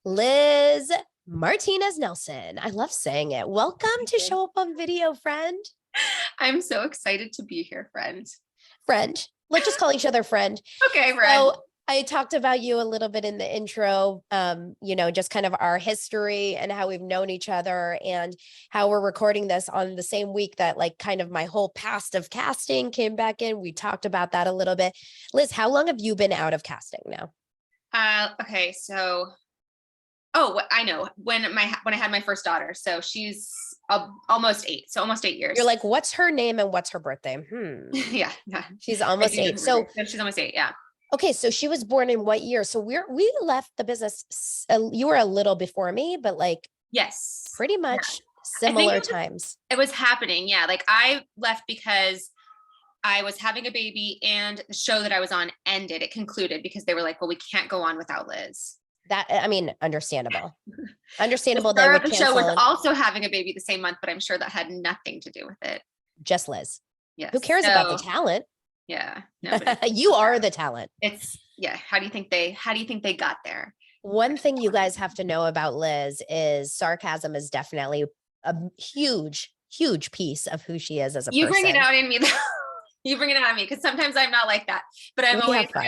Liz Martinez Nelson. I love saying it. Welcome to Show Up on Video, friend. I'm so excited to be here, friend. Friend. Let's just call each other friend. Okay, friend. So I talked about you a little bit in the intro, just kind of our history and how we've known each other and how we're recording this on the same week that like kind of my whole past of casting came back in. We talked about that a little bit. Liz, how long have you been out of casting now? Okay, so I know when I had my first daughter. So she's almost 8. So almost 8 years. You're like, what's her name and what's her birthday? Yeah. She's almost 8. So she's almost 8. Yeah. okay, so she was born in what year? So we left the business. You were a little before me, but like Yes, pretty much similar times. It was happening. Yeah, like I left because I was having a baby and the show that I was on ended. It concluded because they were like, "Well, we can't go on without Liz." Understandable. Understandable. The They would the show cancel. was also having a baby the same month, but I'm sure that had nothing to do with it. Just Liz. Yes. Who cares about the talent? Yeah. You are the talent. How do you think they got there? One thing you guys have to know about Liz is sarcasm is definitely a huge, huge piece of who she is as a person. You bring it out in me though. You bring it out in me because sometimes I'm not like that. But I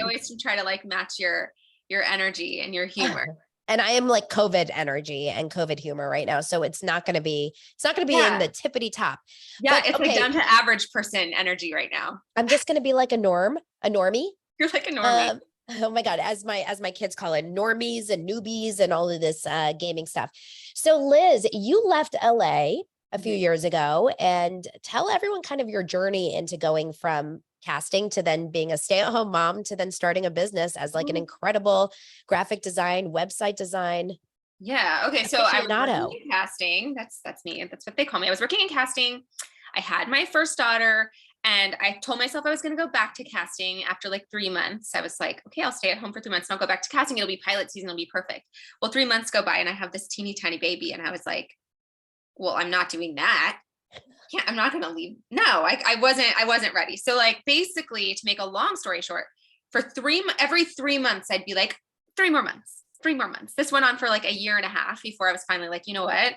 always try to like match your energy and your humor. And I am like COVID energy and COVID humor right now. So it's not going to be in the tippity top. Yeah. But, it's like down to average person energy right now. I'm just going to be like a normie. You're like a normie. Oh my God. As my kids call it, normies and newbies and all of this gaming stuff. So Liz, you left LA a few years ago, and tell everyone kind of your journey into going from casting to then being a stay-at-home mom to then starting a business as like an incredible graphic design, website design. Yeah. Okay. So I was working in casting. That's me. That's what they call me. I was working in casting. I had my first daughter and I told myself I was going to go back to casting after like 3 months. I was like, okay, I'll stay at home for 3 months and I'll go back to casting. It'll be pilot season. It'll be perfect. Well, 3 months go by and I have this teeny tiny baby. And I was like, well, I'm not doing that. Yeah, I'm not going to leave. No, I wasn't ready. So like, basically to make a long story short, for every 3 months, I'd be like, 3 more months. This went on for like a year and a half before I was finally like, you know what?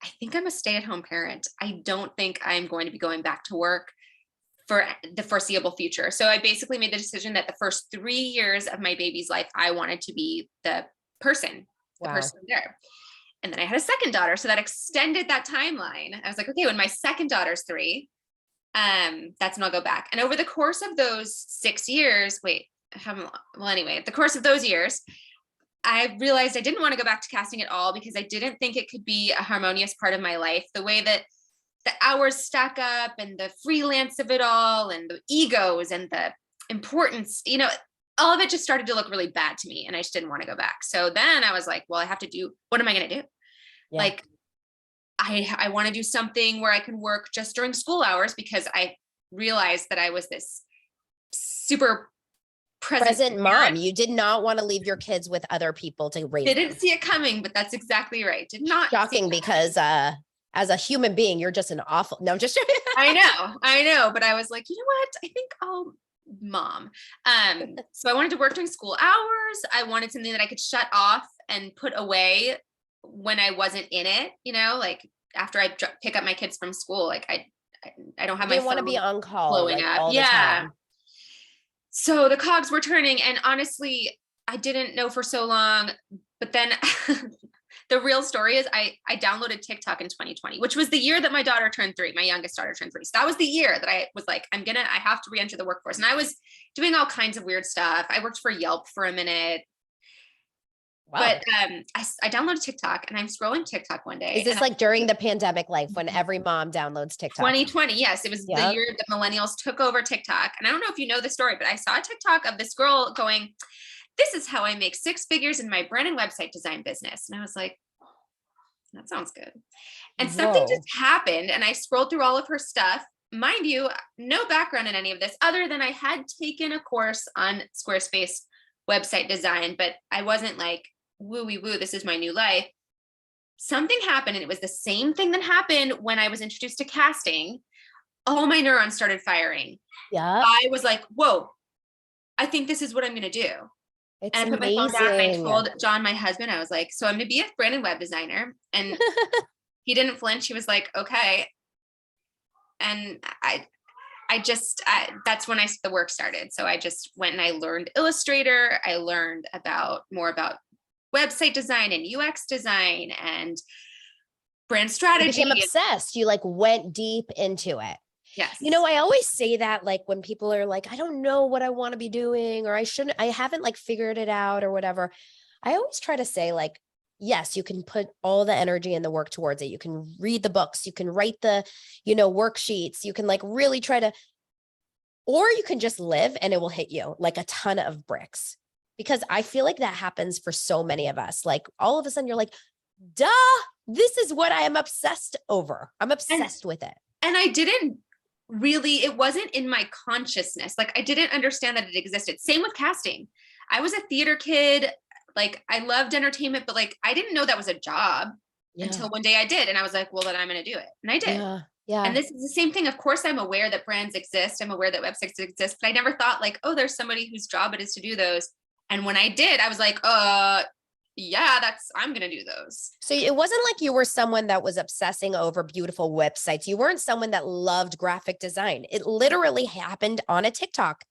I think I'm a stay-at-home parent. I don't think I'm going to be going back to work for the foreseeable future. So I basically made the decision that the first 3 years of my baby's life, I wanted to be the person there. And then I had a second daughter. So that extended that timeline. I was like, okay, when my second daughter's 3, that's when I'll go back. And over the course of those 6 years, the course of those years, I realized I didn't want to go back to casting at all because I didn't think it could be a harmonious part of my life. The way that the hours stack up and the freelance of it all and the egos and the importance, all of it just started to look really bad to me and I just didn't want to go back. So then I was like, well, what am I going to do? Yeah. Like, I want to do something where I can work just during school hours because I realized that I was this super present mom. You did not want to leave your kids with other people to raise them. Didn't see it coming, but that's exactly right. Did not. Shocking because as a human being, you're just no, just I know. But I was like, you know what? I think I'll mom. So I wanted to work during school hours. I wanted something that I could shut off and put away when I wasn't in it, like after I pick up my kids from school, like I don't have my phone want to be on call blowing up. All the time. So the cogs were turning and honestly, I didn't know for so long, but then the real story is I downloaded TikTok in 2020, which was the year that my daughter turned 3. My youngest daughter turned 3. So that was the year that I was like, I have to re-enter the workforce. And I was doing all kinds of weird stuff. I worked for Yelp for a minute. Wow. But I downloaded TikTok and I'm scrolling TikTok one day. Is this like during the pandemic life when every mom downloads TikTok? 2020. Yes. It was the year that millennials took over TikTok. And I don't know if you know the story, but I saw a TikTok of this girl going, this is how I make 6 figures in my brand and website design business. And I was like, that sounds good. And something just happened. And I scrolled through all of her stuff. Mind you, no background in any of this other than I had taken a course on Squarespace website design, but I wasn't like, woo, this is my new life. Something happened and it was the same thing that happened when I was introduced to casting. All my neurons started firing. Yeah. I was like, whoa, I think this is what I'm going to do. It's And I put my phone down and I amazing. told John, my husband, I was like, so I'm going to be a brand and web designer. And he didn't flinch. He was like, okay. And that's when the work started. So I just went and I learned Illustrator. I learned more about website design and UX design and brand strategy. You became obsessed. You like went deep into it. Yes. You know, I always say that like when people are like, I don't know what I want to be doing, or I haven't like figured it out or whatever. I always try to say like, yes, you can put all the energy and the work towards it. You can read the books, you can write the, worksheets, you can like really try to, or you can just live and it will hit you like a ton of bricks. Because I feel like that happens for so many of us. Like all of a sudden you're like, duh, this is what I am obsessed over. I'm obsessed with it. And I didn't really, it wasn't in my consciousness. Like I didn't understand that it existed. Same with casting. I was a theater kid. Like I loved entertainment, but like, I didn't know that was a job until one day I did. And I was like, well, then I'm going to do it. And I did. Yeah. And this is the same thing. Of course, I'm aware that brands exist. I'm aware that websites exist, but I never thought like, oh, there's somebody whose job it is to do those. And when I did, I was like, yeah, I'm going to do those. So it wasn't like you were someone that was obsessing over beautiful websites. You weren't someone that loved graphic design. It literally happened on a TikTok.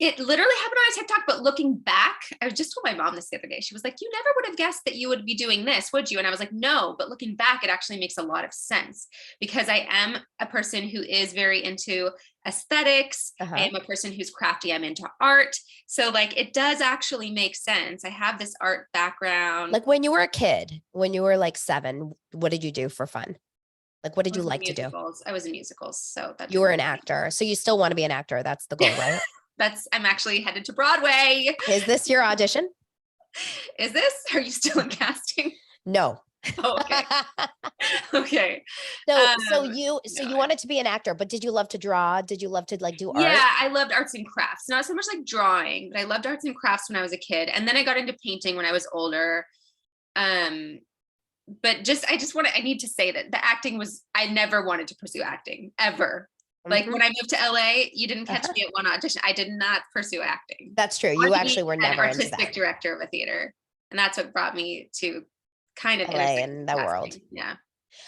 It literally happened on a TikTok, but looking back, I just told my mom this the other day. She was like, you never would have guessed that you would be doing this, would you? And I was like, no, but looking back, it actually makes a lot of sense because I am a person who is very into aesthetics. I am a person who's crafty. I'm into art. So like, it does actually make sense. I have this art background. Like when you were a kid, when you were like 7, what did you do for fun? Like, what did you like to do? I was in musicals. So you were an actor. So you still want to be an actor. That's the goal, right? I'm actually headed to Broadway. Is this your audition? Is this? Are you still in casting? No. Oh, okay. Okay. So you wanted to be an actor, but did you love to draw? Did you love to like do art? Yeah, I loved arts and crafts. Not so much like drawing, but I loved arts and crafts when I was a kid. And then I got into painting when I was older. But I need to say that the acting I never wanted to pursue acting ever. Like when I moved to LA, you didn't catch me at one audition. I did not pursue acting. That's true. You actually were never an artistic director of a theater. And that's what brought me to kind of LA in the world. Yeah.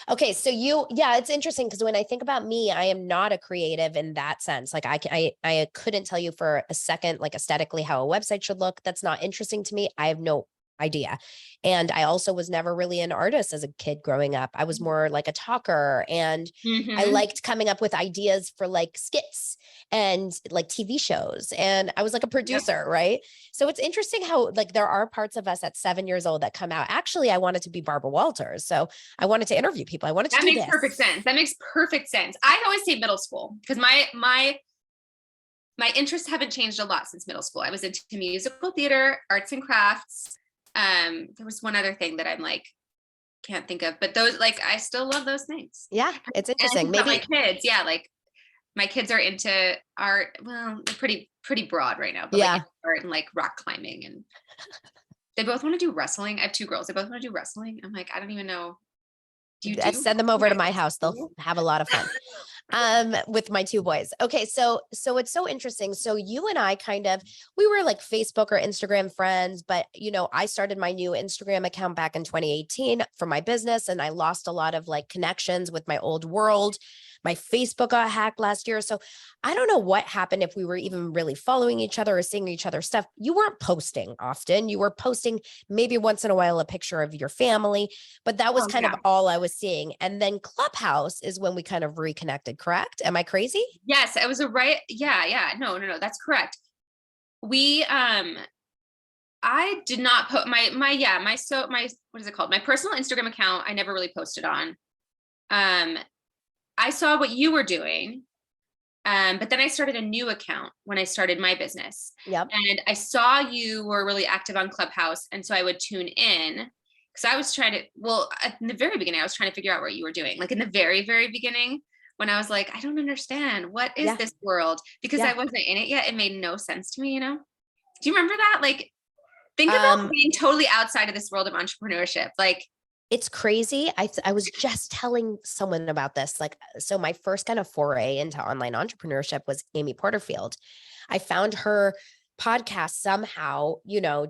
Okay. So it's interesting because when I think about me, I am not a creative in that sense. Like I couldn't tell you for a second, like aesthetically how a website should look. That's not interesting to me. I have no idea. And I also was never really an artist as a kid growing up. I was more like a talker and I liked coming up with ideas for like skits and like TV shows. And I was like a producer, right? So it's interesting how like there are parts of us at 7 years old that come out. Actually, I wanted to be Barbara Walters. So I wanted to interview people. I wanted to do this. That makes perfect sense. That makes perfect sense. I always say middle school because my interests haven't changed a lot since middle school. I was into musical theater, arts and crafts. There was one other thing that I'm like, can't think of, but those, like, I still love those things. Yeah. It's interesting. Maybe my kids. Yeah. Like my kids are into art. Well, they're pretty broad right now, but like art and like rock climbing and they both want to do wrestling. I have 2 girls. They both want to do wrestling. I'm like, I don't even know. I send them over to my house. They'll have a lot of fun. With my 2 boys. Okay. So it's so interesting. So you and I we were like Facebook or Instagram friends, but I started my new Instagram account back in 2018 for my business. And I lost a lot of like connections with my old world. My Facebook got hacked last year. So I don't know what happened if we were even really following each other or seeing each other's stuff. You weren't posting often. You were posting maybe once in a while a picture of your family, but that was kind of all I was seeing. And then Clubhouse is when we kind of reconnected, correct? Am I crazy? Yes, it was Yeah. No, that's correct. We, I did not put my what is it called? My personal Instagram account. I never really posted on. I saw what you were doing. But then I started a new account when I started my business. Yep. And I saw you were really active on Clubhouse. And so I would tune in because I was in the very beginning, I was trying to figure out what you were doing. Like in the very, very beginning, when I was like, I don't understand. What is this world? Because I wasn't in it yet. It made no sense to me, Do you remember that? Like, think about being totally outside of this world of entrepreneurship. Like, it's crazy. I was just telling someone about this. Like, so my first kind of foray into online entrepreneurship was Amy Porterfield. I found her podcast somehow,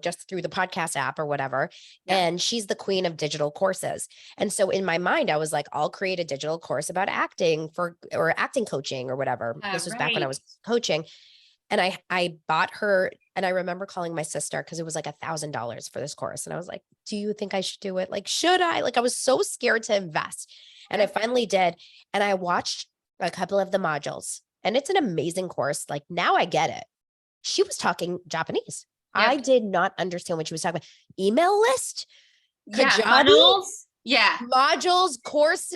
just through the podcast app or whatever. Yeah. And she's the queen of digital courses. And so in my mind, I was like, I'll create a digital course about acting or acting coaching or whatever. This was back when I was coaching. And I bought her, and I remember calling my sister because it was like $1,000 for this course. And I was like, do you think I should do it? Like, should I? Like, I was so scared to invest. And I finally did. And I watched a couple of the modules, and it's an amazing course. Like, now I get it. She was talking Japanese. Yep. I did not understand what she was talking about. Email list, Kajabi, modules, course.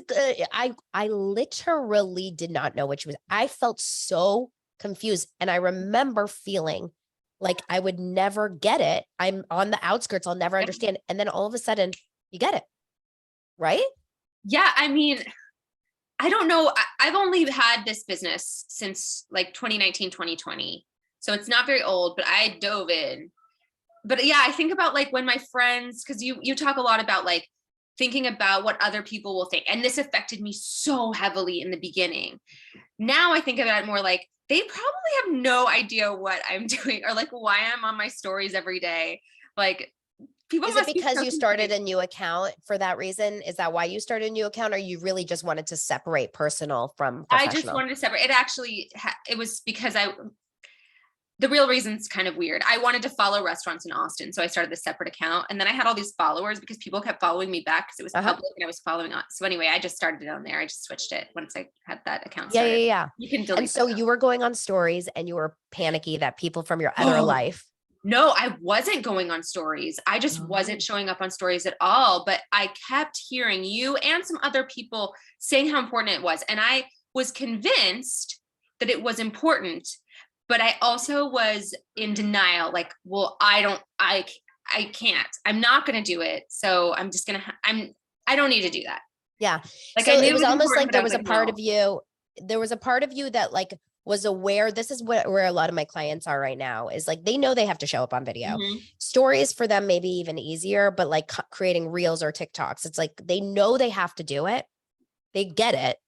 I literally did not know what she was. I felt so confused. And I remember feeling like I would never get it. I'm on the outskirts. I'll never understand. And then all of a sudden you get it. Right? Yeah. I mean, I don't know. I've only had this business since like 2019, 2020. So it's not very old, but I dove in. But yeah, I think about like when my friends, because you talk a lot about like thinking about what other people will think. And this affected me so heavily in the beginning. Now I think about it more like, they probably have no idea what I'm doing or like why I'm on my stories every day. Like, people. Is it because you started a new account for that reason? Is that why you started a new account, or you really just wanted to separate personal from professional? I just wanted to separate. It actually, it was because the real reason's kind of weird. I wanted to follow restaurants in Austin. So I started this separate account, and then I had all these followers because people kept following me back because it was public and I was following on. So anyway, I just started it on there. I just switched it once I had that account started. Yeah. You can delete. And so you were going on stories and you were panicky that people from your other life. No, I wasn't going on stories. I just wasn't showing up on stories at all. But I kept hearing you and some other people saying how important it was. And I was convinced that it was important. But I also was in denial, like, well, I can't, I'm not going to do it. So I'm just going to, I don't need to do that. Yeah. Like, so it was almost like there was a part of you, that like was aware. This is where a lot of my clients are right now, is like, they know they have to show up on video. Stories for them, maybe even easier, but like creating reels or TikToks, it's like, they know they have to do it. They get it.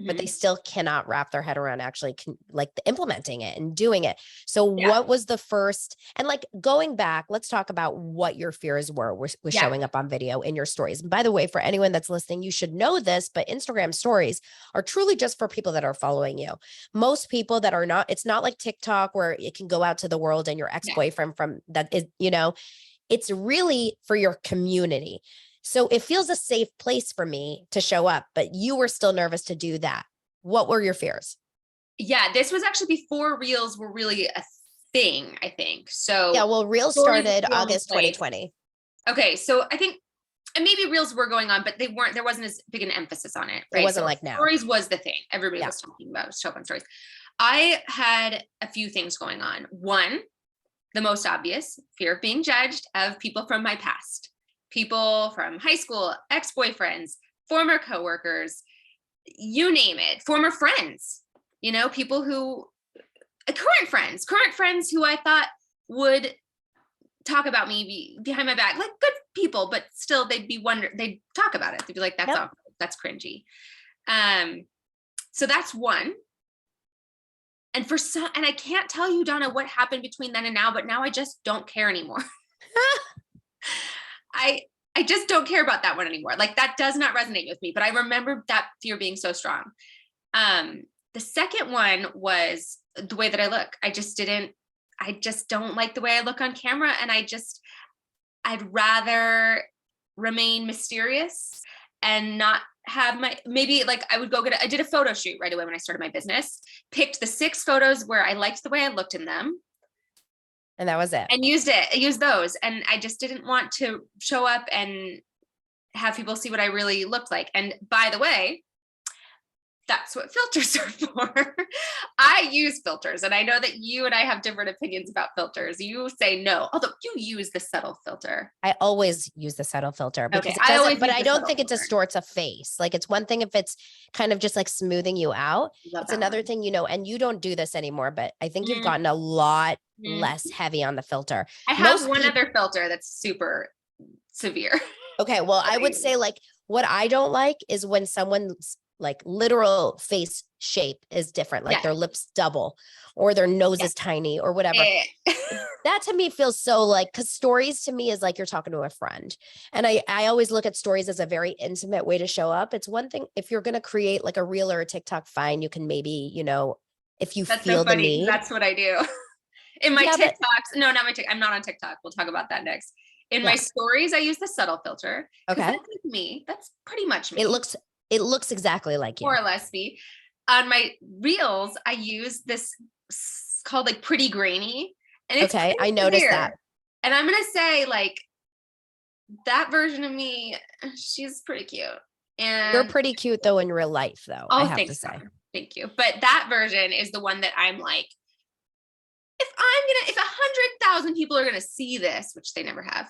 But they still cannot wrap their head around actually implementing it and doing it. So what was the first, and like going back, let's talk about what your fears were with showing up on video in your stories. And by the way, for anyone that's listening, you should know this, but Instagram stories are truly just for people that are following you. Most people that are not, it's not like TikTok where it can go out to the world and your ex-boyfriend from that is, it's really for your community. So it feels a safe place for me to show up, but you were still nervous to do that. What were your fears? Yeah, this was actually before Reels were really a thing, I think. So yeah, well, Reels started August 2020. Okay, so I think, and maybe Reels were going on, but there wasn't as big an emphasis on it. Right? It wasn't like now. Stories was the thing. Everybody was talking about show up on stories. I had a few things going on. One, the most obvious, fear of being judged of people from my past. People from high school, ex-boyfriends, former coworkers, you name it, former friends, people who, current friends who I thought would talk about me behind my back, like good people, but still they'd talk about it. They'd be like, that's awkward, that's cringy. So that's one. And and I can't tell you, Donna, what happened between then and now, but now I just don't care anymore. I just don't care about that one anymore. Like, that does not resonate with me, but I remember that fear being so strong. The second one was the way that I look. I just don't like the way I look on camera. And I'd rather remain mysterious and not have maybe like I would I did a photo shoot right away when I started my business, picked the 6 photos where I liked the way I looked in them. And that was it. And used those. And I just didn't want to show up and have people see what I really looked like. And by the way, that's what filters are for. I use filters. And I know that you and I have different opinions about filters. You say no, although you use the subtle filter. I always use the subtle filter because I don't think it distorts a face. Like, it's one thing if it's kind of just like smoothing you out. It's another thing, and you don't do this anymore, but I think you've gotten a lot less heavy on the filter. I have one other filter that's super severe. Okay. Well, I would say like what I don't like is when someone like literal face shape is different, like Yeah. their lips double or their nose is tiny or whatever. That to me feels so like, because stories to me is like you're talking to a friend. And I always look at stories as a very intimate way to show up. It's one thing if you're going to create like a reel or a TikTok, fine, you can maybe, you know, if you That's feel so the funny. need. That's what I do. In my TikToks, no, not my TikTok. I'm not on TikTok. We'll talk about that next. In my stories, I use the subtle filter. Okay. That's like me. That's pretty much me. It looks exactly like you. More or less me. On my reels, I use this called like pretty grainy. And it's okay. I noticed that. And I'm gonna say like that version of me, she's pretty cute. And you're pretty cute though in real life, though. I have to say. Thank you. But that version is the one that I'm like, if 100,000 people are gonna see this, which they never have.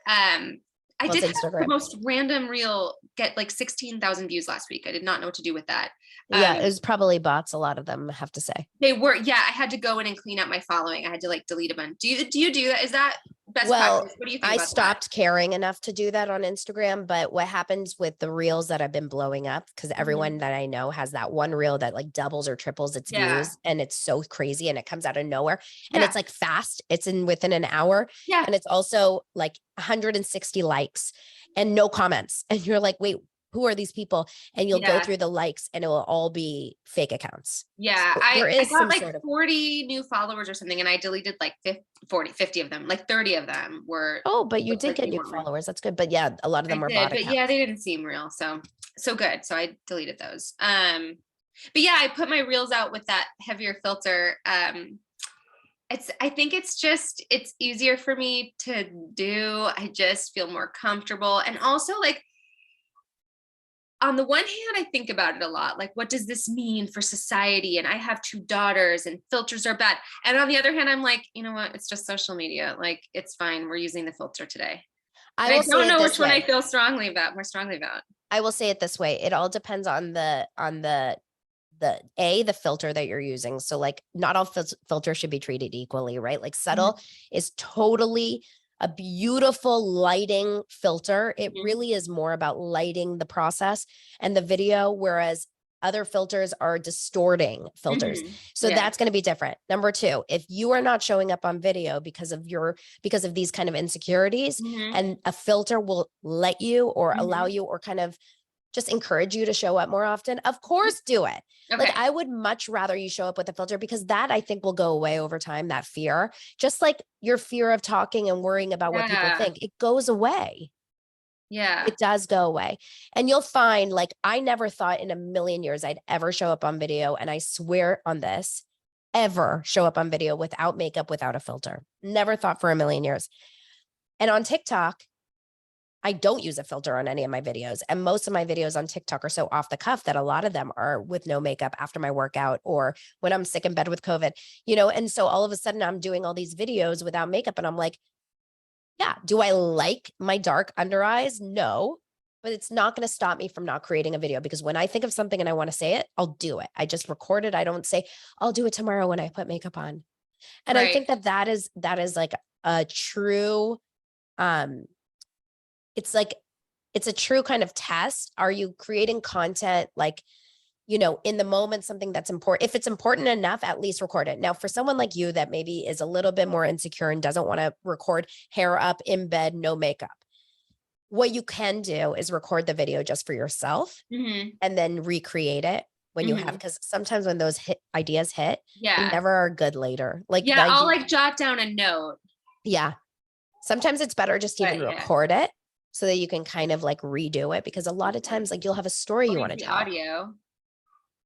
I did have the most random reel get like 16,000 views last week. I did not know what to do with that. Yeah, it was probably bots. A lot of them, I have to say. They were. Yeah, I had to go in and clean up my following. I had to like delete a bunch. Do you do that? Is that best practice? What do you think? I stopped caring enough to do that on Instagram. But what happens with the reels that have been blowing up, because everyone that I know has that one reel that like doubles or triples its views, and it's so crazy, and it comes out of nowhere, and it's like fast. It's within an hour, and it's also like 160 likes and no comments, and you're like, wait, who are these people? And you'll go through the likes and it will all be fake accounts. Yeah. So I got like 40 new followers or something. And I deleted like 50 of them, like 30 of them were. Oh, but you did get new followers. That's good. But yeah, a lot of them were bot accounts. But yeah, they didn't seem real. So good. So I deleted those. But yeah, I put my reels out with that heavier filter. I think it's easier for me to do. I just feel more comfortable. And also like, on the one hand, I think about it a lot. Like, what does this mean for society? And I have 2 daughters and filters are bad. And on the other hand, I'm like, you know what? It's just social media. Like, it's fine. We're using the filter today. I don't know which one I feel more strongly about. I will say it this way. It all depends on the filter that you're using. So like not all filters should be treated equally, right? Like subtle is totally a beautiful lighting filter. It really is more about lighting the process and the video, whereas other filters are distorting filters. So that's going to be different. Number 2, if you are not showing up on video because of these kind of insecurities, and a filter will let you or allow you or kind of just encourage you to show up more often, of course, do it. Okay. Like I would much rather you show up with a filter, because that I think will go away over time, that fear, just like your fear of talking and worrying about what people think, it goes away. Yeah, it does go away. And you'll find, like, I never thought in a million years I'd ever show up on video. And I swear on this, ever show up on video without makeup, without a filter. Never thought for a million years. And on TikTok, I don't use a filter on any of my videos. And most of my videos on TikTok are so off the cuff that a lot of them are with no makeup after my workout or when I'm sick in bed with COVID, and so all of a sudden I'm doing all these videos without makeup. And I'm like, yeah, do I like my dark under eyes? No, but it's not going to stop me from not creating a video, because when I think of something and I want to say it, I'll do it. I just record it. I don't say I'll do it tomorrow when I put makeup on. And I think that is like a true, it's a true kind of test. Are you creating content like, in the moment, something that's important? If it's important enough, at least record it. Now, for someone like you that maybe is a little bit more insecure and doesn't want to record hair up in bed, no makeup, what you can do is record the video just for yourself and then recreate it when you have, because sometimes when those ideas hit, they never are good later. Like, I'll like jot down a note. Yeah. Sometimes it's better just to even record it, so that you can kind of like redo it, because a lot of times like you'll have a story you want to tell. Audio.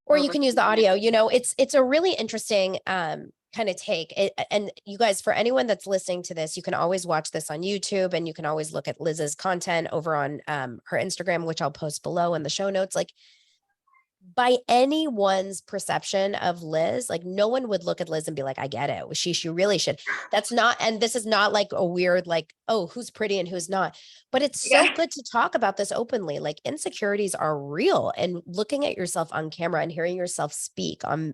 Or you can use the audio, it's a really interesting kind of take. And you guys, for anyone that's listening to this, you can always watch this on YouTube, and you can always look at Liz's content over on her Instagram, which I'll post below in the show notes. Like, by anyone's perception of Liz, like no one would look at Liz and be like, I get it. She really should. That's not, and this is not like a weird, like, oh, who's pretty and who's not, but it's so good to talk about this openly. Like, insecurities are real, and looking at yourself on camera and hearing yourself speak on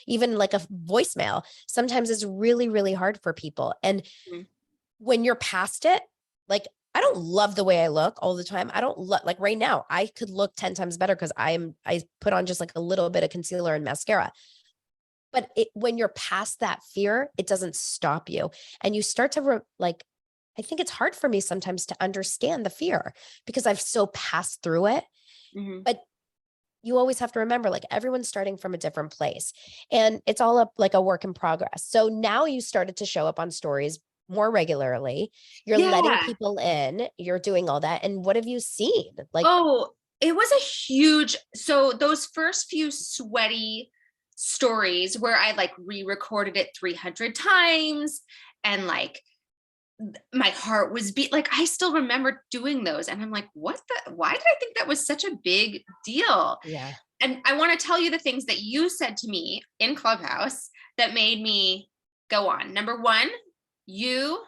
even like a voicemail, sometimes is really, really hard for people. And when you're past it, like, I don't love the way I look all the time. I don't like right now, I could look 10 times better because I put on just like a little bit of concealer and mascara. But when you're past that fear, it doesn't stop you. And you start to I think it's hard for me sometimes to understand the fear because I've so passed through it. Mm-hmm. But you always have to remember, like, everyone's starting from a different place and it's all up like a work in progress. So now you started to show up on stories more regularly. You're letting people in, you're doing all that. And what have you seen? Like, oh, it was a huge, so those first few sweaty stories where I like re-recorded it 300 times and like my heart was beat, like I still remember doing those and I'm like, why did I think that was such a big deal? yeah. And I want to tell you the things that you said to me in Clubhouse that made me go on. Number one, you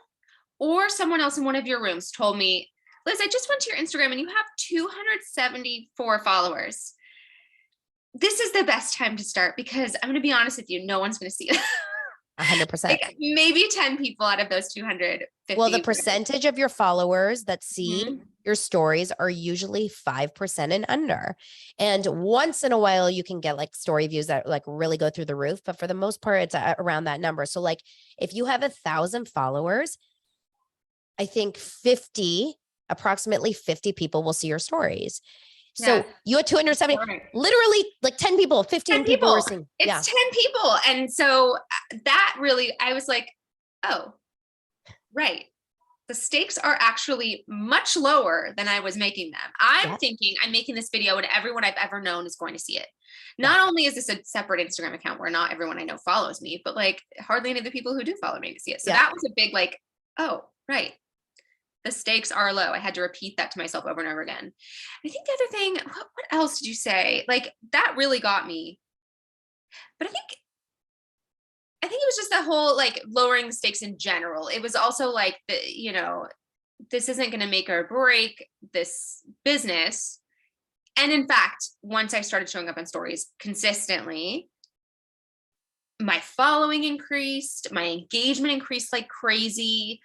or someone else in one of your rooms told me, Liz, I just went to your Instagram and you have 274 followers. This is the best time to start because I'm going to be honest with you, no one's going to see it. 100%. Like maybe 10 people out of those 250. Well, the percentage of your followers that see your stories are usually 5% and under. And once in a while, you can get like story views that like really go through the roof. But for the most part, it's around that number. So like if you have 1,000 followers, I think approximately 50 people will see your stories. So you had 270, literally like 10 people, 15 people were seeing. It's 10 people. And so that really, I was like, oh, right. The stakes are actually much lower than I was making them. I'm thinking I'm making this video and everyone I've ever known is going to see it. Not only is this a separate Instagram account where not everyone I know follows me, but like hardly any of the people who do follow me to see it. So that was a big like, oh, right. The stakes are low. I had to repeat that to myself over and over again. I think the other thing, what else did you say? Like that really got me. But I think it was just the whole like lowering the stakes in general. It was also like this isn't going to make or break this business. And in fact, once I started showing up on stories consistently, my following increased, my engagement increased like crazy.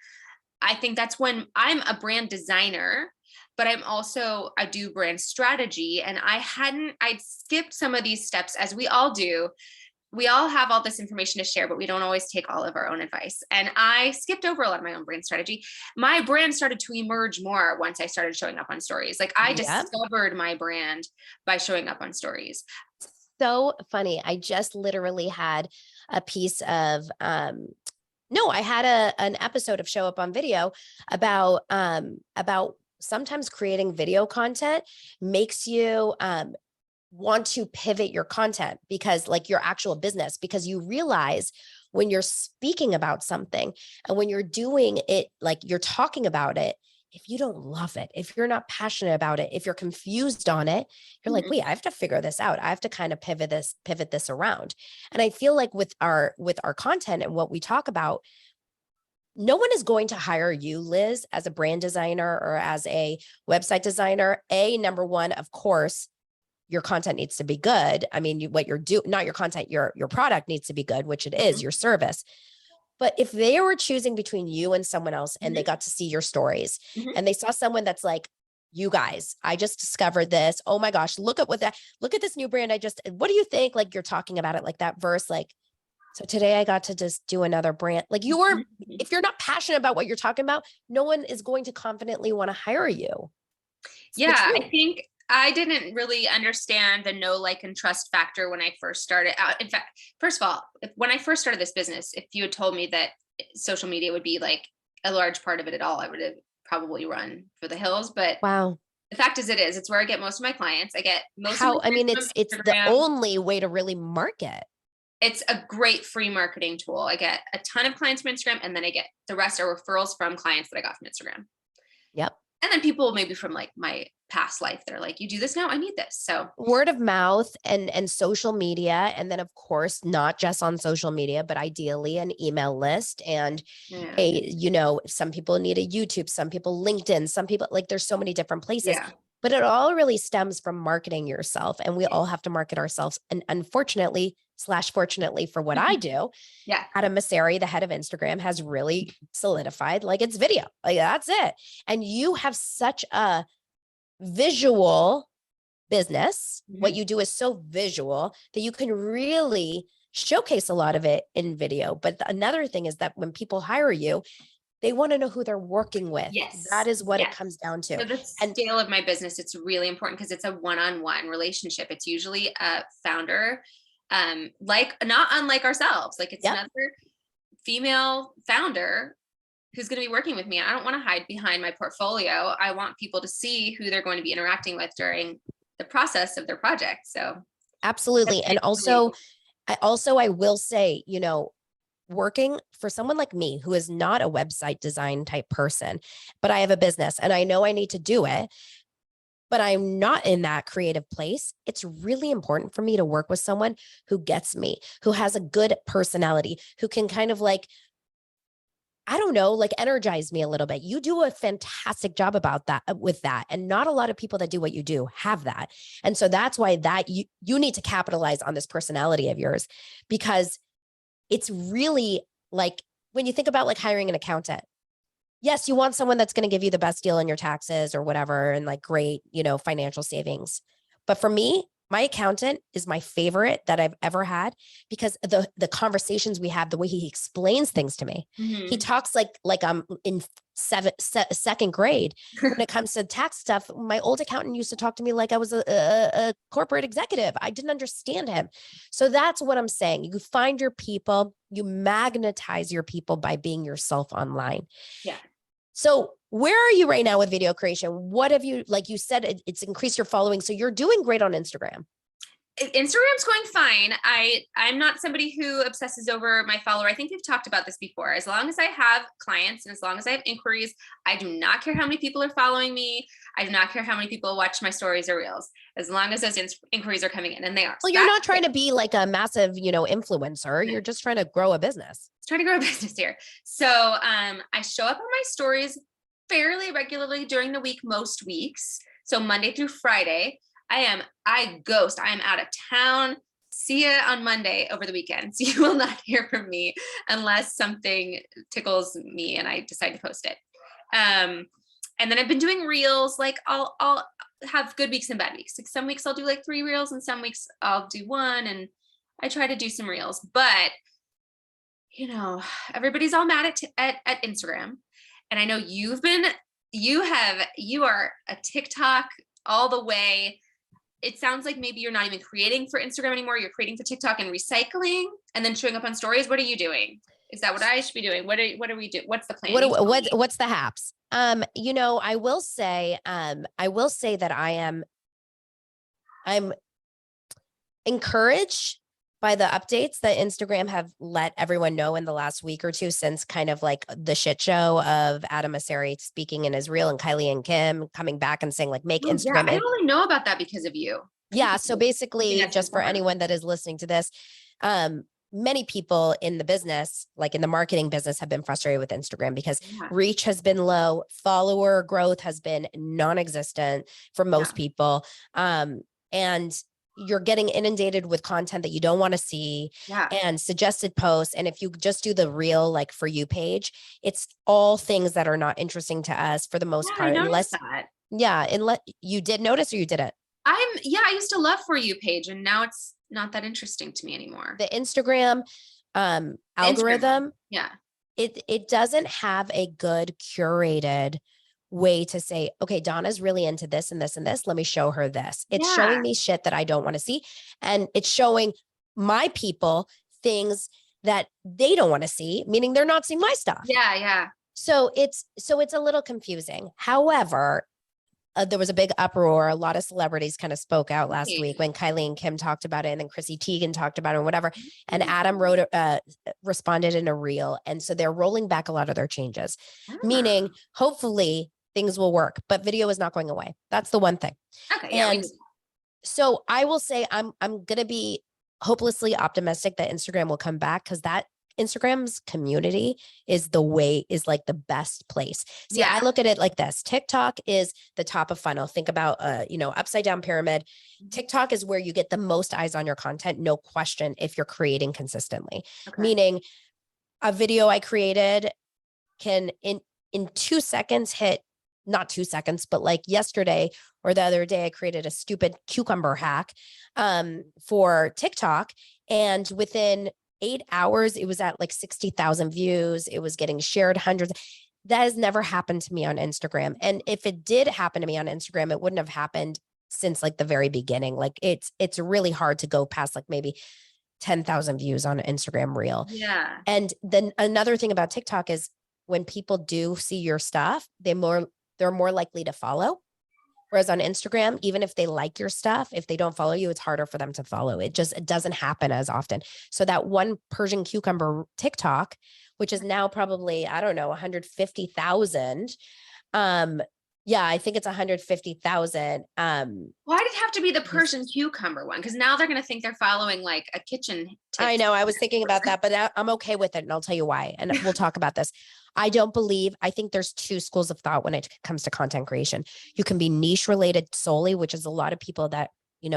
I think that's when I'm a brand designer, but I do brand strategy. And I'd skipped some of these steps as we all do. We all have all this information to share, but we don't always take all of our own advice. And I skipped over a lot of my own brand strategy. My brand started to emerge more once I started showing up on stories. Like I discovered my brand by showing up on stories. So funny. I just literally had a piece of, I had an episode of Show Up on Video about sometimes creating video content makes you want to pivot your content because like your actual business, because you realize when you're speaking about something and when you're doing it, like you're talking about it, if you don't love it, if you're not passionate about it, if you're confused on it, you're like, wait, I have to figure this out. I have to kind of pivot this around. And I feel like with our content and what we talk about, no one is going to hire you, Liz, as a brand designer or as a website designer. Number one, of course, your content needs to be good. I mean, what you're doing, not your content, your product needs to be good, which it is, your service. But if they were choosing between you and someone else and they got to see your stories and they saw someone that's like, you guys, I just discovered this. Oh my gosh, look at this new brand. What do you think? Like you're talking about it like that verse, like, so today I got to just do another brand. Like if you're not passionate about what you're talking about, no one is going to confidently want to hire you. I think I didn't really understand the know, like, and trust factor when I first started out. In fact, first of all, when I first started this business, if you had told me that social media would be like a large part of it at all, I would have probably run for the hills. But wow, the fact is, it's where I get most of my clients. I get most. It's the only way to really market. It's a great free marketing tool. I get a ton of clients from Instagram, and then I get the rest are referrals from clients that I got from Instagram. Yep. And then people maybe from like my past life, they're like, you do this now? I need this. So word of mouth and social media. And then of course, not just on social media, but ideally an email list and some people need a YouTube, some people LinkedIn, some people like there's so many different places, but it all really stems from marketing yourself. And we all have to market ourselves. And unfortunately, / fortunately for what I do, Adam Mosseri, the head of Instagram, has really solidified like it's video. Like that's it. And you have such a visual business. What you do is so visual that you can really showcase a lot of it in video. But another thing is that when people hire you, they want to know who they're working with. Yes. That is what it comes down to. So the scale of my business, it's really important because it's a one-on-one relationship. It's usually a founder, like not unlike ourselves. Like it's another female founder who's going to be working with me. I don't want to hide behind my portfolio. I want people to see who they're going to be interacting with during the process of their project. So absolutely. And also, I will say, you know, working for someone like me, who is not a website design type person, but I have a business and I know I need to do it, but I'm not in that creative place. It's really important for me to work with someone who gets me, who has a good personality, who can kind of like, I don't know, like energize me a little bit. You do a fantastic job about that with that. And not a lot of people that do what you do have that. And so that's why that you need to capitalize on this personality of yours, because it's really like when you think about like hiring an accountant, yes, you want someone that's going to give you the best deal on your taxes or whatever, and like great, you know, financial savings. But for me, my accountant is my favorite that I've ever had, because the conversations we have, the way he explains things to me, he talks like I'm in second grade. When it comes to tax stuff, my old accountant used to talk to me like I was a corporate executive. I didn't understand him. So that's what I'm saying. You find your people, you magnetize your people by being yourself online. Yeah. So where are you right now with video creation? What have you, like you said, it's increased your following. So you're doing great on Instagram. Instagram's going fine. I'm not somebody who obsesses over my follower. I think we've talked about this before. As long as I have clients and as long as I have inquiries, I do not care how many people are following me. I do not care how many people watch my stories or reels, as long as those inquiries are coming in, and they are. Well, you're not trying to be like a massive, you know, influencer. You're just trying to grow a business. Trying to grow a business here. So I show up on my stories fairly regularly during the week, most weeks. So Monday through Friday. I ghost. I am out of town. See ya on Monday over the weekend. So you will not hear from me unless something tickles me and I decide to post it. And then I've been doing reels. Like I'll have good weeks and bad weeks. Like some weeks I'll do like 3 reels and some weeks I'll do 1, and I try to do some reels, but you know, everybody's all mad at Instagram. And I know you are a TikTok all the way. It sounds like maybe you're not even creating for Instagram anymore. You're creating for TikTok and recycling and then showing up on stories. What are you doing? Is that what I should be doing? What do we do? What's the plan? What's the haps? You know, I will say that I'm encouraged by the updates that Instagram have let everyone know in the last week or two, since kind of like the shit show of Adam Mosseri speaking in Israel and Kylie and Kim coming back and saying like, make Instagram. I only know about that because of you. Yeah. So basically, just for anyone that is listening to this, many people in the business, like in the marketing business, have been frustrated with Instagram because reach has been low, follower growth has been non-existent for most people. And you're getting inundated with content that you don't want to see and suggested posts. And if you just do the real, like For You page, it's all things that are not interesting to us for the most part. Unless you did notice or you didn't. I used to love For You page, and now it's not that interesting to me anymore. The Instagram algorithm. It doesn't have a good curated way to say, okay, Donna's really into this and this and this. Let me show her this. It's showing me shit that I don't want to see. And it's showing my people things that they don't want to see, meaning they're not seeing my stuff. So it's a little confusing. However, there was a big uproar. A lot of celebrities kind of spoke out last week when Kylie and Kim talked about it, and then Chrissy Teigen talked about it and whatever. And Adam responded in a reel. And so they're rolling back a lot of their changes, meaning hopefully things will work, but video is not going away. That's the one thing. And so I will say I'm going to be hopelessly optimistic that Instagram will come back, because that Instagram's community is like the best place. See, Yeah. I look at it like this. TikTok is the top of funnel. Think about, upside down pyramid. TikTok is where you get the most eyes on your content. No question. If you're creating consistently, meaning a video I created can in 2 seconds hit, not 2 seconds, but like yesterday or the other day, I created a stupid cucumber hack for TikTok. And within 8 hours, it was at like 60,000 views. It was getting shared hundreds. That has never happened to me on Instagram. And if it did happen to me on Instagram, it wouldn't have happened since like the very beginning. Like it's really hard to go past like maybe 10,000 views on an Instagram reel. Yeah. And then another thing about TikTok is when people do see your stuff, they're more likely to follow. Whereas on Instagram, even if they like your stuff, if they don't follow you, it's harder for them to follow. It doesn't happen as often. So that one Persian cucumber TikTok, which is now probably, I don't know, 150,000. Yeah, I think it's 150,000. Why did it have to be the Persian cucumber one? Because now they're going to think they're following like a kitchen tip. I know. I was thinking about that, but I'm okay with it. And I'll tell you why. And we'll talk about this. I think there's 2 schools of thought when it comes to content creation. You can be niche related solely, which is a lot of people that,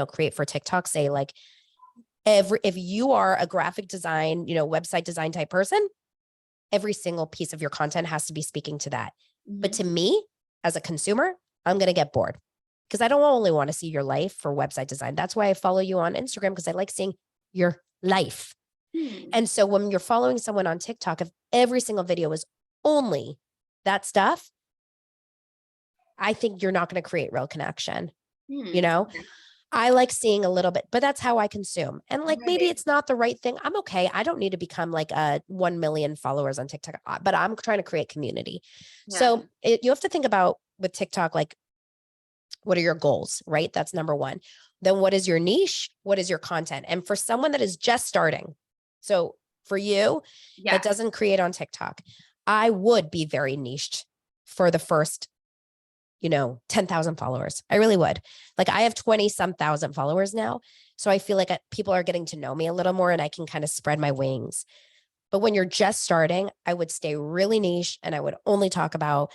create for TikTok say like, if you are a graphic design, website design type person, every single piece of your content has to be speaking to that. Mm-hmm. But to me, as a consumer, I'm going to get bored because I don't only want to see your life for website design. That's why I follow you on Instagram, because I like seeing your life. And so when you're following someone on TikTok, if every single video is only that stuff, I think you're not going to create real connection. I like seeing a little bit, but that's how I consume. And like, maybe it's not the right thing. I'm okay. I don't need to become like 1 million followers on TikTok, but I'm trying to create community. Yeah. So you have to think about with TikTok, like, what are your goals, right? That's number one. Then what is your niche? What is your content? And for someone that is just starting, so for you, that doesn't create on TikTok, I would be very niched for the first 10,000 followers. I really would. Like I have 20 some thousand followers now. So I feel like people are getting to know me a little more and I can kind of spread my wings. But when you're just starting, I would stay really niche and I would only talk about,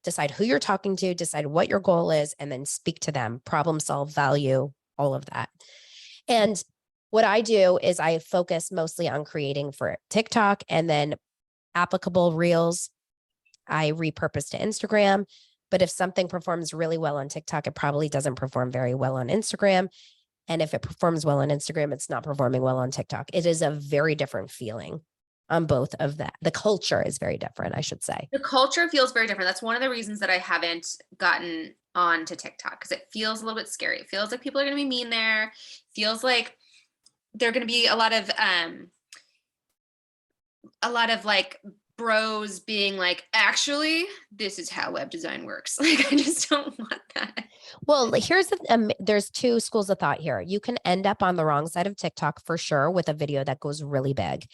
decide who you're talking to, decide what your goal is, and then speak to them, problem solve, value, all of that. And what I do is I focus mostly on creating for TikTok and then applicable reels I repurpose to Instagram. But if something performs really well on TikTok, it probably doesn't perform very well on Instagram. And if it performs well on Instagram, it's not performing well on TikTok. It is a very different feeling on both of that. The culture is very different, I should say. The culture feels very different. That's one of the reasons that I haven't gotten on to TikTok, because it feels a little bit scary. It feels like people are going to be mean there. It feels like there are going to be a lot of like bros being like, actually, this is how web design works. Like, I just don't want that. Well, there's 2 schools of thought here. You can end up on the wrong side of TikTok for sure with a video that goes really big.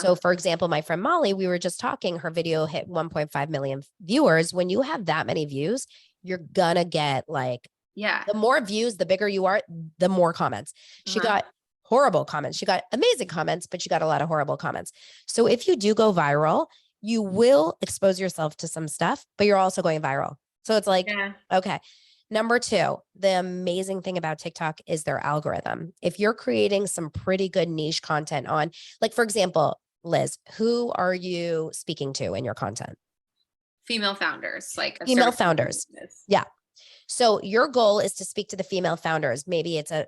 So for example, my friend Molly, we were just talking, her video hit 1.5 million viewers. When you have that many views, you're gonna get like, the more views, the bigger you are, the more comments. She got horrible comments. She got amazing comments, but she got a lot of horrible comments. So if you do go viral, you will expose yourself to some stuff, but you're also going viral. So it's like, okay. Number 2, the amazing thing about TikTok is their algorithm. If you're creating some pretty good niche content on, like, for example, Liz, who are you speaking to in your content? Female founders, like female founders. Yeah. So your goal is to speak to the female founders. Maybe it's a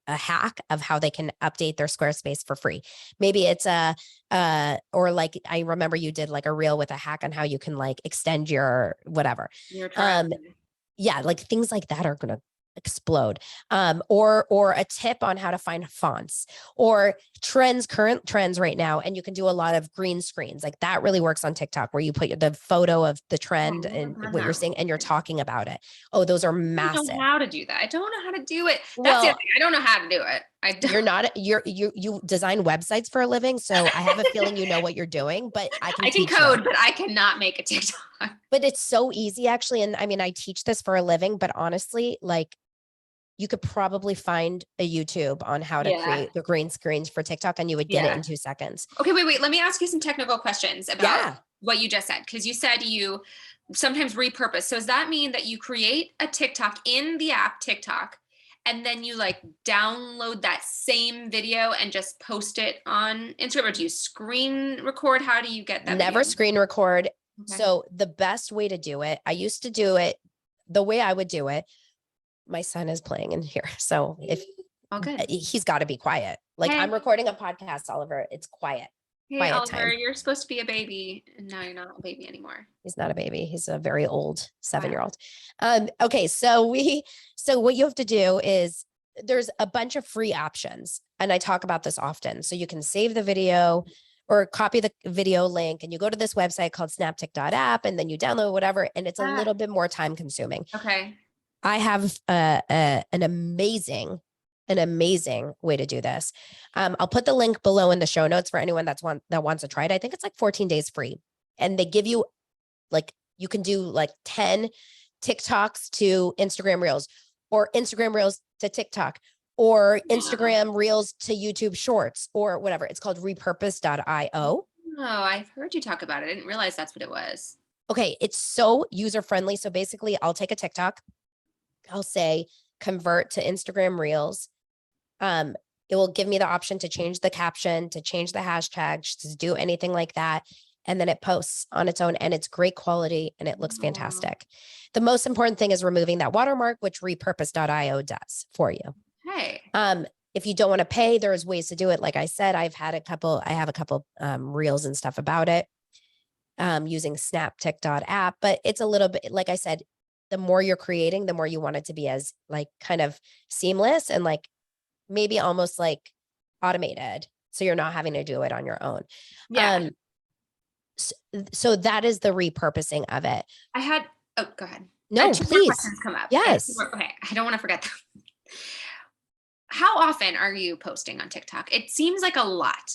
hack of how they can update their Squarespace for free. Maybe it's or like, I remember you did like a reel with a hack on how you can like extend your whatever. Like things like that are going to explode. Or a tip on how to find fonts or current trends right now. And you can do a lot of green screens. Like that really works on TikTok, where you put the photo of the trend and what you're seeing and you're talking about it. Oh, those are massive. I don't know how to do that. I don't know how to do it. That's the thing. I don't know how to do it. You design websites for a living. So I have a feeling you know what you're doing, but I can code, but I cannot make a TikTok. But it's so easy actually. And I mean, I teach this for a living, but honestly, like you could probably find a YouTube on how to create the green screens for TikTok, and you would get it in 2 seconds. Okay, wait. Let me ask you some technical questions about what you just said. Because you said you sometimes repurpose. So does that mean that you create a TikTok in the app TikTok, and then you like download that same video and just post it on Instagram? Or do you screen record? How do you get that? Never screen record. Okay. So the best way to do it, I used to do it, the way I would do it, my son is playing in here. So if he's got to be quiet, like I'm recording a podcast, Oliver, it's quiet. Hey, quiet Oliver, time. You're supposed to be a baby, and now you're not a baby anymore. He's not a baby. He's a very old 7-year-old. Okay. So what you have to do is there's a bunch of free options, and I talk about this often. So you can save the video or copy the video link, and you go to this website called snaptic.app, and then you download whatever. And it's a little bit more time consuming. Okay. I have an amazing way to do this. I'll put the link below in the show notes for anyone that wants to try it. I think it's like 14 days free, and they give you like, you can do like 10 TikToks to Instagram Reels, or Instagram Reels to TikTok, or Instagram Reels to YouTube Shorts, or whatever. It's called repurpose.io. Oh, I've heard you talk about it. I didn't realize that's what it was. Okay. It's so user-friendly. So basically I'll take a TikTok, I'll say convert to Instagram Reels. It will give me the option to change the caption, to change the hashtag, to do anything like that. And then it posts on its own, and it's great quality, and it looks fantastic. The most important thing is removing that watermark, which repurpose.io does for you. Hey. If you don't want to pay, there's ways to do it. Like I said, I have a couple reels and stuff about it, using snaptic.app, but it's a little bit, like I said, the more you're creating, the more you want it to be as like kind of seamless and like maybe almost like automated. So you're not having to do it on your own. Yeah. So that is the repurposing of it. Go ahead. No, please. Questions come up. Yes. Okay. I don't want to forget them. How often are you posting on TikTok? It seems like a lot.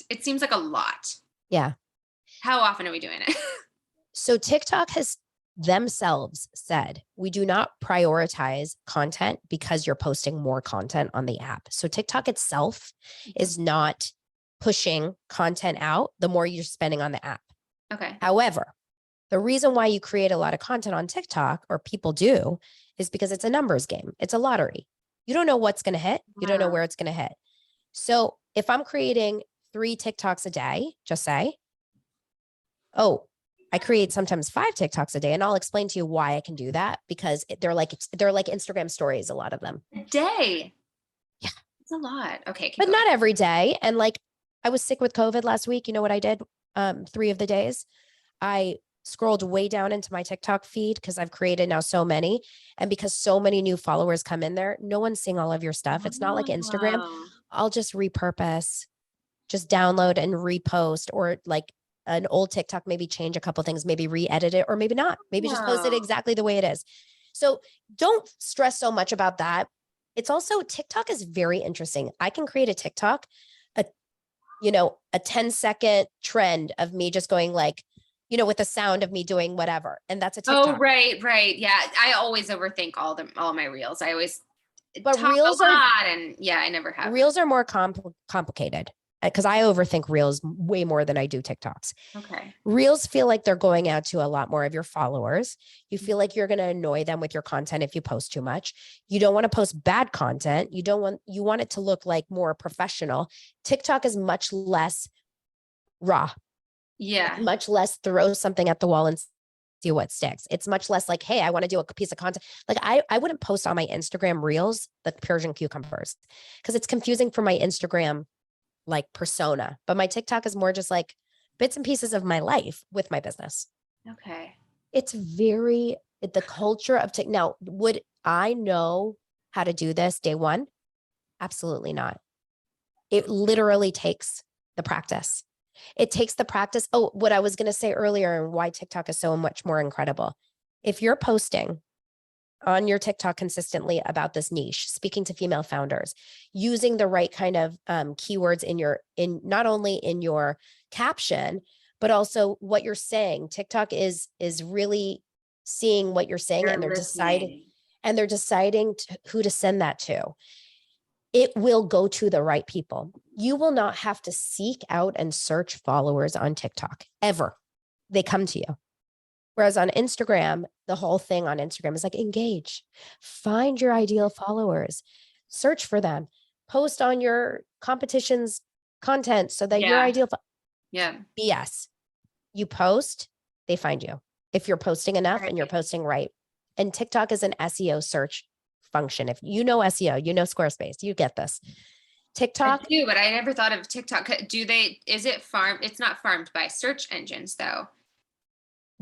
Yeah. How often are we doing it? So TikTok has themselves said, we do not prioritize content because you're posting more content on the app. So TikTok itself is not pushing content out the more you're spending on the app. Okay. However, the reason why you create a lot of content on TikTok, or people do, is because it's a numbers game. It's a lottery. You don't know what's going to hit. You don't know where it's going to hit. So if I'm creating 3 TikToks a day, just say, I create sometimes 5 TikToks a day, and I'll explain to you why I can do that, because they're like Instagram stories, a lot of them. A day? Yeah. It's a lot. Okay. But not every day. And like, I was sick with COVID last week. You know what I did? 3 of the days, I scrolled way down into my TikTok feed, because I've created now so many. And because so many new followers come in there, no one's seeing all of your stuff. It's not like Instagram. I'll just repurpose, just download and repost, or like an old TikTok, maybe change a couple things, maybe re-edit it, or maybe not, maybe just post it exactly the way it is. So don't stress so much about that. It's also, TikTok is very interesting. I can create a TikTok, a 10-second trend of me just going like, with the sound of me doing whatever. And that's a TikTok. Oh, right. Yeah. I always overthink all my reels. I always reels a lot, and I never have. Reels are more complicated, because I overthink reels way more than I do TikToks. Okay. Reels feel like they're going out to a lot more of your followers. You feel like you're going to annoy them with your content if you post too much. You don't want to post bad content. You want it to look like more professional. TikTok is much less raw. Yeah. Much less throw something at the wall and see what sticks. It's much less like, hey, I want to do a piece of content. Like I wouldn't post on my Instagram Reels the Persian cucumbers, because it's confusing for my Instagram like persona. But my TikTok is more just like bits and pieces of my life with my business. Okay. It's the culture of TikTok. Now, would I know how to do this day one? Absolutely not. It literally takes the practice. It takes the practice. Oh, what I was going to say earlier, and why TikTok is so much more incredible. If you're posting on your TikTok consistently about this niche, speaking to female founders, using the right kind of keywords in not only in your caption, but also what you're saying. TikTok is really seeing what you're saying, and they're deciding. and they're deciding who to send that to, it will go to the right people. You will not have to seek out and search followers on TikTok ever. They come to you. Whereas on Instagram, the whole thing on Instagram is like, engage, find your ideal followers, search for them, post on your competition's content so that your ideal. BS. You post, they find you. If you're posting enough and you're posting right. And TikTok is an SEO search function. If you know SEO, you know Squarespace, you get this. TikTok. I do, but I never thought of TikTok. Is it farmed? It's not farmed by search engines though.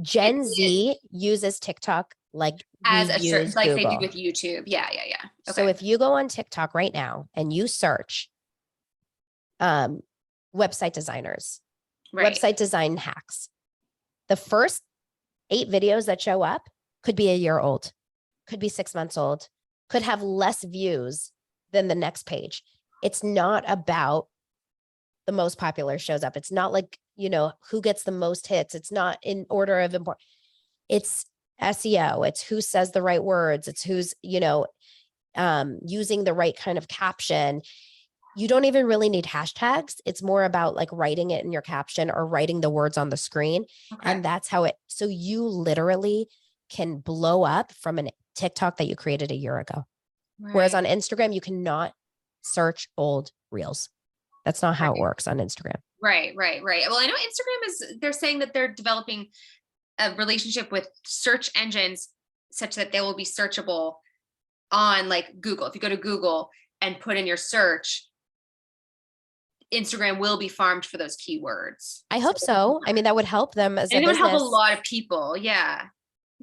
Gen Z uses TikTok like as a search, like Google. they do with YouTube. Yeah. Okay. So if you go on TikTok right now and you search website designers, website design hacks, the first 8 videos that show up could be a year old, could be 6 months old, could have less views than the next page. It's not about the most popular shows up. It's not like, who gets the most hits. It's not in order of importance. It's SEO. It's who says the right words. It's who's, using the right kind of caption. You don't even really need hashtags. It's more about like writing it in your caption or writing the words on the screen. Okay. And that's how so you literally can blow up from a TikTok that you created a year ago. Right. Whereas on Instagram, you cannot search old reels. That's not how it works on Instagram. Right. Well, I know Instagram they're saying that they're developing a relationship with search engines such that they will be searchable on like Google. If you go to Google and put in your search, Instagram will be farmed for those keywords. I hope so. I mean, that would help them as a business. It would help a lot of people. Yeah.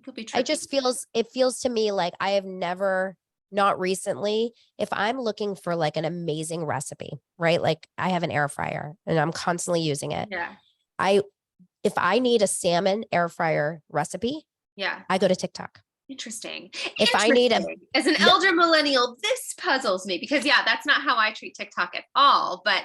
It feels to me like I have never, not recently, if I'm looking for like an amazing recipe, right? Like I have an air fryer and I'm constantly using it. Yeah. If I need a salmon air fryer recipe, I go to TikTok. Interesting. If I need as an elder millennial, this puzzles me because that's not how I treat TikTok at all. But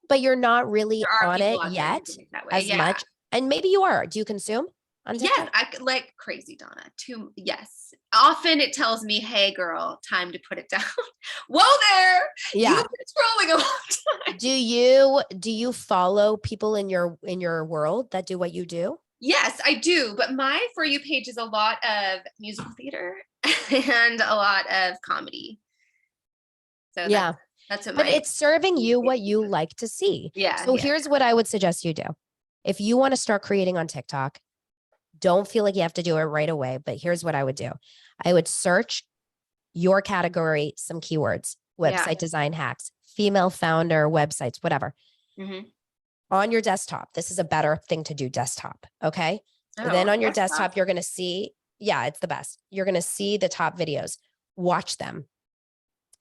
but you're not really on it yet as much. And maybe you are. Do you consume on TikTok? Yes, I like crazy, Donna. Yes. Often it tells me, hey girl, time to put it down. Whoa there. Yeah. You've been scrolling a long time. Do you follow people in your world that do what you do? Yes, I do. But my For You page is a lot of musical theater and a lot of comedy. So that's what but it's serving you what you like to see. Yeah. So here's what I would suggest you do. If you want to start creating on TikTok, don't feel like you have to do it right away, but here's what I would do. I would search your category, some keywords, website design hacks, female founder websites, whatever. Mm-hmm. On your desktop. This is a better thing to do desktop. Okay. Then on your desktop, you're going to see, it's the best. You're going to see the top videos, watch them,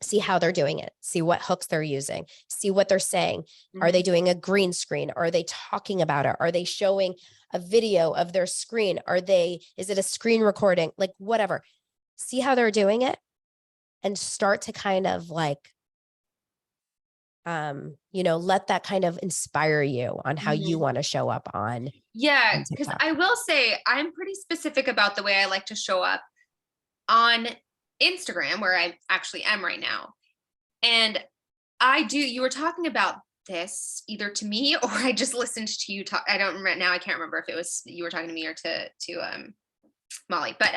see how they're doing it, see what hooks they're using, see what they're saying. Mm-hmm. Are they doing a green screen? Are they talking about it? Are they showing a video of their screen? Is it a screen recording? Like whatever, see how they're doing it and start to kind of like, let that kind of inspire you on how you want to show up on. Yeah. Because I will say I'm pretty specific about the way I like to show up on Instagram, where I actually am right now. And you were talking about this either to me or I just listened to you talk. I don't remember now. I can't remember if it was you were talking to me or to Molly, but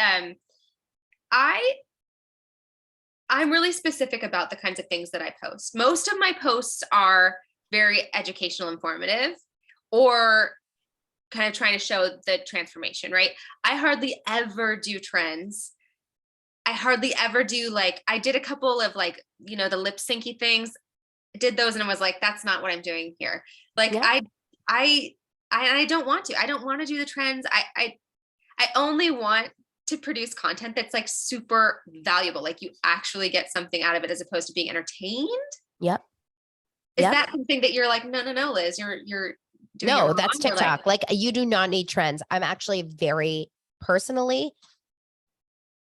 I'm really specific about the kinds of things that I post. Most of my posts are very educational, informative, or kind of trying to show the transformation, right? I hardly ever do trends. I hardly ever do I did a couple of the lip syncy things. I did those and I was like, that's not what I'm doing here. I don't want to. I don't want to do the trends. I only want to produce content that's super valuable. You actually get something out of it as opposed to being entertained. Yep. Is that something that you're like, no, Liz, you're doing no, that's TikTok. You do not need trends. I'm actually very personally,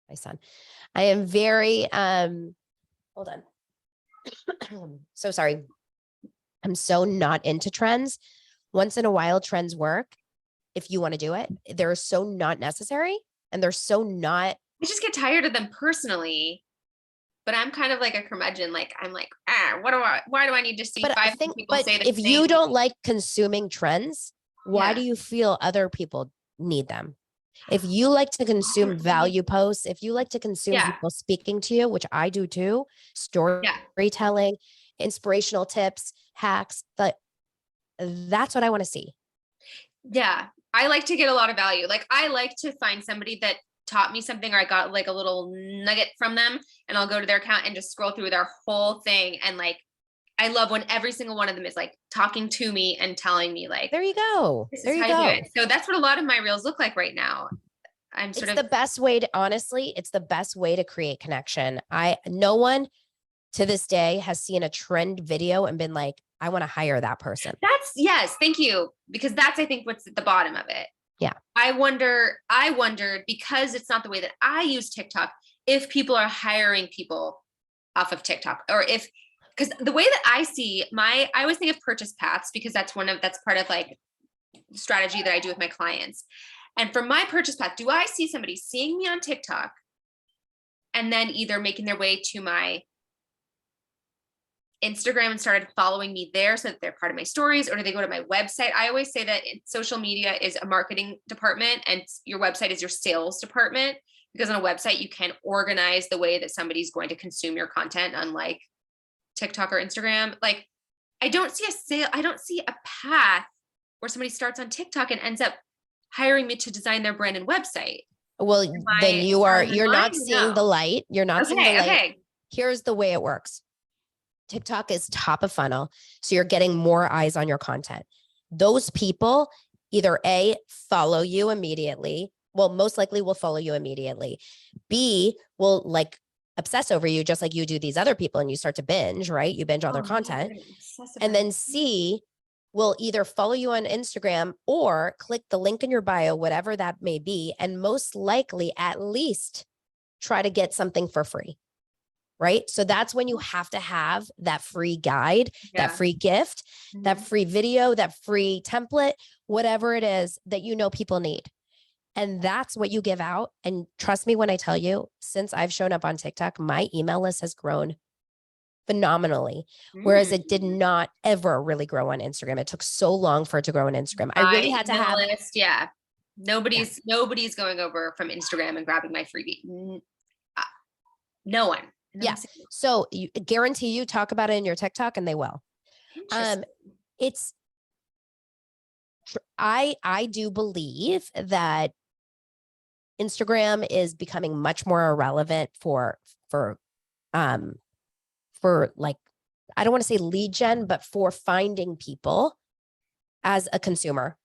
my son, I am very, hold on. So sorry. I'm so not into trends. Once in a while, trends work if you want to do it. They're so not necessary and they're so not I just get tired of them personally, but I'm kind of like a curmudgeon. Like, I'm like, why do I need to see But I five think, people but say the if you same? don't like consuming trends, why do Yeah. you feel other people need them? If you like to consume value posts, if you like to consume Yeah. people speaking to you, which I do too, Yeah. storytelling, inspirational tips, hacks, but that's what I want to see. Yeah. I like to get a lot of value. Like, I like to find somebody that taught me something, or I got like a little nugget from them, and I'll go to their account and just scroll through their whole thing. And like, I love when every single one of them is like talking to me and telling me like, There you go. this There is you how you do go. it. So that's what a lot of my reels look like right now. I'm sort It's of, the best way to, honestly, it's the best way to create connection. No one to this day has seen a trend video and been like, I want to hire that person. yes, thank you. Because that's, I think, what's at the bottom of it. Yeah. I wondered, because it's not the way that I use TikTok, if people are hiring people off of TikTok, or if, because the way that I see I always think of purchase paths, because that's part of like strategy that I do with my clients. And for my purchase path, do I see somebody seeing me on TikTok and then either making their way to my Instagram and started following me there so that they're part of my stories, or do they go to my website? I always say that social media is a marketing department and your website is your sales department, because on a website you can organize the way that somebody's going to consume your content, unlike TikTok or Instagram. Like, I don't see a path where somebody starts on TikTok and ends up hiring me to design their brand and website. Well, then you're not seeing the light. You're not seeing the light. Okay. Here's the way it works. TikTok is top of funnel. So you're getting more eyes on your content. Those people either A, follow you immediately. Well, most likely will follow you immediately. B, will like obsess over you, just like you do these other people, and you start to binge, right? You binge all their content. And then C, will either follow you on Instagram or click the link in your bio, whatever that may be, and most likely at least try to get something for free. Right? So that's when you have to have that free guide, that free gift, that free video, that free template, whatever it is that you know people need. And that's what you give out. And trust me when I tell you, since I've shown up on TikTok, my email list has grown phenomenally, whereas it did not ever really grow on Instagram. It took so long for it to grow on Instagram. I really had to have list. Yeah. Nobody's going over from Instagram and grabbing my freebie. No one. Yeah. So you guarantee you talk about it in your TikTok and they will. I do believe that Instagram is becoming much more irrelevant for like, I don't want to say lead gen, but for finding people as a consumer.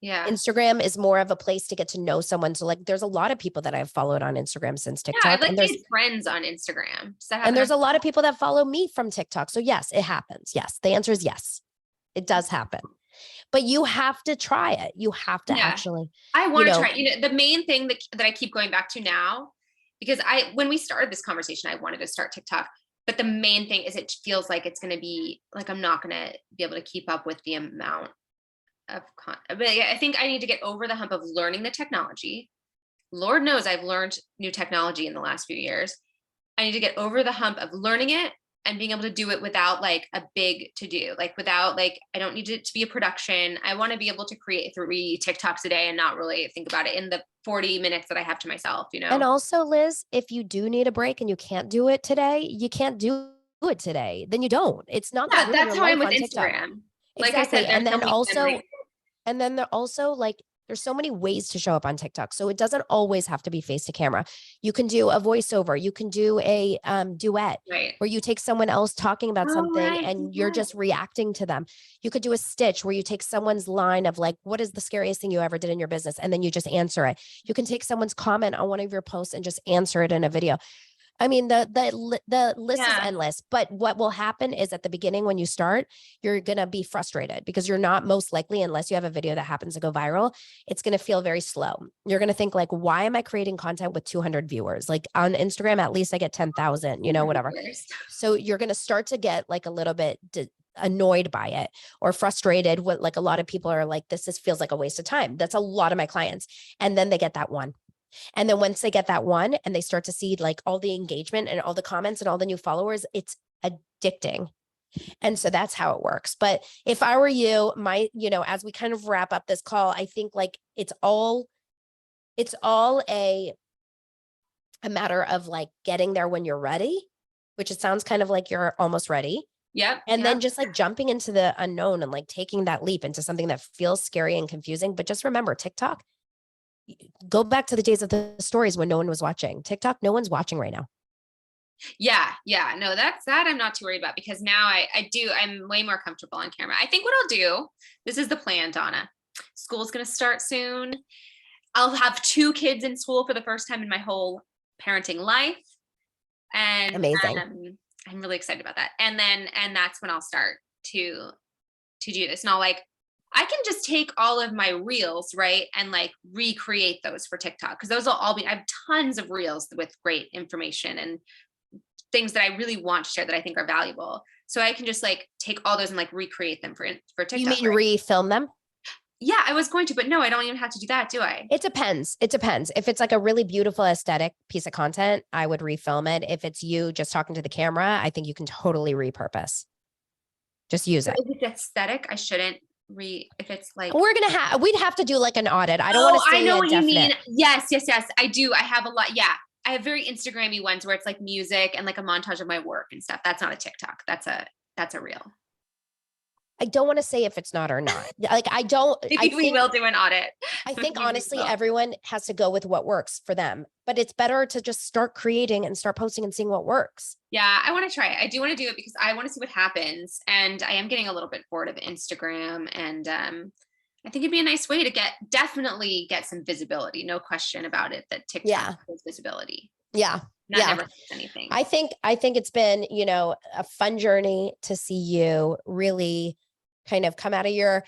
Yeah. Instagram is more of a place to get to know someone. So like, there's a lot of people that I've followed on Instagram since TikTok. Yeah, I've like made friends on Instagram. And there's a lot of people that follow me from TikTok. So yes, it happens. Yes. The answer is yes. It does happen. But you have to try it. You have to actually. I want to try it. The main thing that I keep going back to now, because when we started this conversation, I wanted to start TikTok. But the main thing is it feels like it's going to be like, I'm not going to be able to keep up with the amount of content. But I think I need to get over the hump of learning the technology. Lord knows I've learned new technology in the last few years. I need to get over the hump of learning it and being able to do it without like a big to do, like without like, I don't need it to be a production. I want to be able to create 3 TikToks a day and not really think about it in the 40 minutes that I have to myself, And also, Liz, if you do need a break and you can't do it today, you can't do it today, then you don't. It's not. Yeah, that's how I'm with Instagram. Like I said, and then also like, there's so many ways to show up on TikTok. So it doesn't always have to be face to camera. You can do a voiceover. You can do a duet where you take someone else talking about something and you're just reacting to them. You could do a stitch where you take someone's line of like, what is the scariest thing you ever did in your business? And then you just answer it. You can take someone's comment on one of your posts and just answer it in a video. I mean, the list is endless, but what will happen is at the beginning, when you start, you're going to be frustrated because you're not most likely, unless you have a video that happens to go viral, it's going to feel very slow. You're going to think like, why am I creating content with 200 viewers? Like on Instagram, at least I get 10,000, whatever. So you're going to start to get like a little bit annoyed by it or frustrated with, like, a lot of people are like, this feels like a waste of time. That's a lot of my clients. And then they get that one. And then once they get that one and they start to see like all the engagement and all the comments and all the new followers, it's addicting. And so that's how it works. But if I were you, as we kind of wrap up this call, I think like it's all a matter of like getting there when you're ready, which it sounds kind of like you're almost ready. Yep. And then just like jumping into the unknown and like taking that leap into something that feels scary and confusing. But just remember, TikTok, go back to the days of the stories when no one was watching. TikTok, no one's watching right now. Yeah. No, that I'm not too worried about, because now I'm way more comfortable on camera. I think what I'll do, this is the plan, Donna. School's going to start soon. I'll have 2 kids in school for the first time in my whole parenting life. And amazing. I'm really excited about that. And that's when I'll start to do this. And I can just take all of my reels, right, and like recreate those for TikTok, because those will all be, I have tons of reels with great information and things that I really want to share that I think are valuable. So I can just like take all those and like recreate them for TikTok. You mean refilm them? Yeah, I was going to, but no, I don't even have to do that, do I? It depends. If it's like a really beautiful aesthetic piece of content, I would refilm it. If it's you just talking to the camera, I think you can totally repurpose. Just use it. If it's aesthetic, I shouldn't if it's like, we'd have to do like an audit. I don't want to say I know what indefinite. you mean. Yes. I do. I have a lot. Yeah. I have very Instagrammy ones where it's like music and like a montage of my work and stuff. That's not a TikTok. That's a reel. I don't want to say if it's not or not. Like, I think we will do an audit. I think honestly, everyone has to go with what works for them, but it's better to just start creating and start posting and seeing what works. Yeah, I want to try it. I do want to do it because I want to see what happens. And I am getting a little bit bored of Instagram. And I think it'd be a nice way to definitely get some visibility. No question about it that TikTok has visibility. Yeah. Never anything. I think it's been, a fun journey to see you really kind of come out of your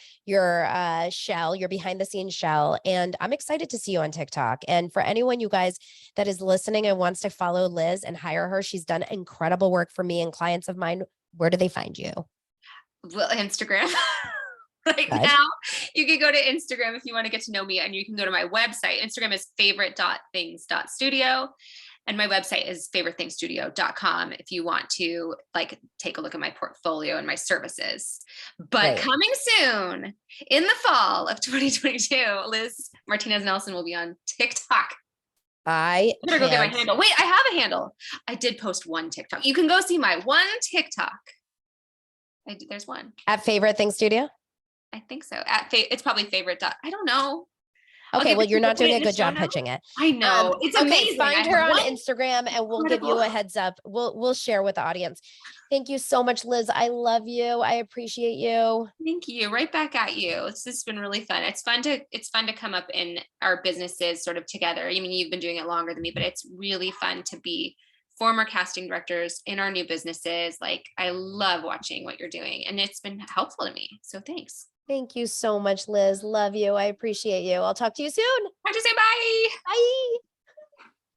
shell, your behind the scenes shell. And I'm excited to see you on TikTok. And for anyone, you guys, that is listening and wants to follow Liz and hire her, she's done incredible work for me and clients of mine. Where do they find you? Well, Instagram. Right now, you can go to Instagram if you want to get to know me, and you can go to my website. Instagram is favorite.things.studio. And my website is favoritethingstudio.com if you want to like take a look at my portfolio and my services. But coming soon in the fall of 2022, Liz Martinez Nelson will be on TikTok. I better go get my handle. Wait, I have a handle. I did post one TikTok. You can go see my one TikTok. There's one. At Favorite Thing Studio? I think so. It's probably favorite. I don't know. Okay, well, you're not doing a good job pitching it. I know. It's amazing. Find her on Instagram and we'll give you a heads up. We'll share with the audience. Thank you so much, Liz. I love you. I appreciate you. Thank you. Right back at you. This has been really fun. It's fun to come up in our businesses sort of together. I mean, you've been doing it longer than me, but it's really fun to be former casting directors in our new businesses. Like, I love watching what you're doing, and it's been helpful to me. So thanks. Thank you so much, Liz. Love you. I appreciate you. I'll talk to you soon. Talk to you soon. Bye. Bye.